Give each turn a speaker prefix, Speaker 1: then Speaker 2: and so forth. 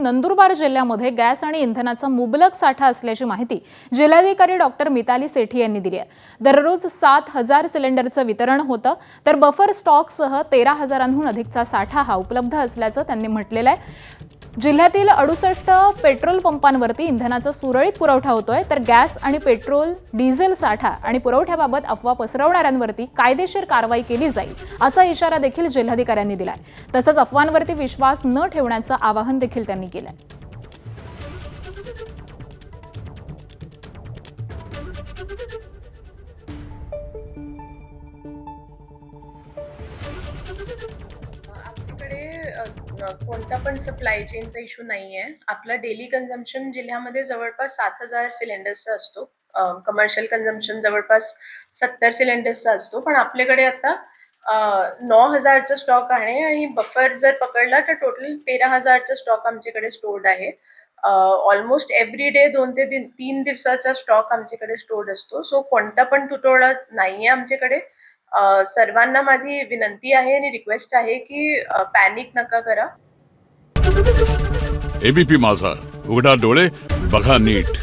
Speaker 1: नंदुरबार जिल्ह्यामध्ये गॅस आणि इंधनाचा मुबलक साठा असल्याची माहिती जिल्हाधिकारी डॉक्टर मिताली सेठी यांनी दिली आहे। दररोज 7,000 सिलेंडरचं वितरण होतं, तर बफर स्टॉकसह 13,000हून अधिकचा साठा हा उपलब्ध असल्याचं त्यांनी म्हटलेलं आहे। जिल्ह्यातील 68 पेट्रोल पंपांवरती इंधनाचा सुरळीत पुरवठा होतोय, तर गॅस आणि पेट्रोल डिझेल साठा आणि पुरवठ्याबाबत अफवा पसरवणाऱ्यांवरती कायदेशीर कारवाई केली जाईल असा इशारा देखील जिल्हाधिकाऱ्यांनी दिलाय। तसंच अफवांवरती विश्वास न ठेवण्याचं आवाहन देखील त्यांनी केलंय।
Speaker 2: कोणता पण सप्लाय चेनचा इश्यू नाहीये। आपला डेली कन्झम्पशन जिल्ह्यामध्ये जवळपास 7,000 सिलेंडर्सचा असतो। कमर्शियल कन्झम्पशन जवळपास 70 सिलेंडर्सचा असतो, पण आपल्याकडे आता 9,000चा स्टॉक आहे आणि बफर जर पकडला तर टोटल 13,000चा स्टॉक आमच्याकडे स्टोर्ड आहे। ऑलमोस्ट एव्हरी डे 2 ते 3 दिवसाचा स्टॉक आमच्याकडे स्टोर्ड असतो। सो कोणता पण तुटवडा नाहीये आमच्याकडे। सर्वांना माझी विनंती आहे आणि रिक्वेस्ट आहे की पॅनिक नका करा।
Speaker 3: एबीपी माझा, उघडा डोळे बघा नीट।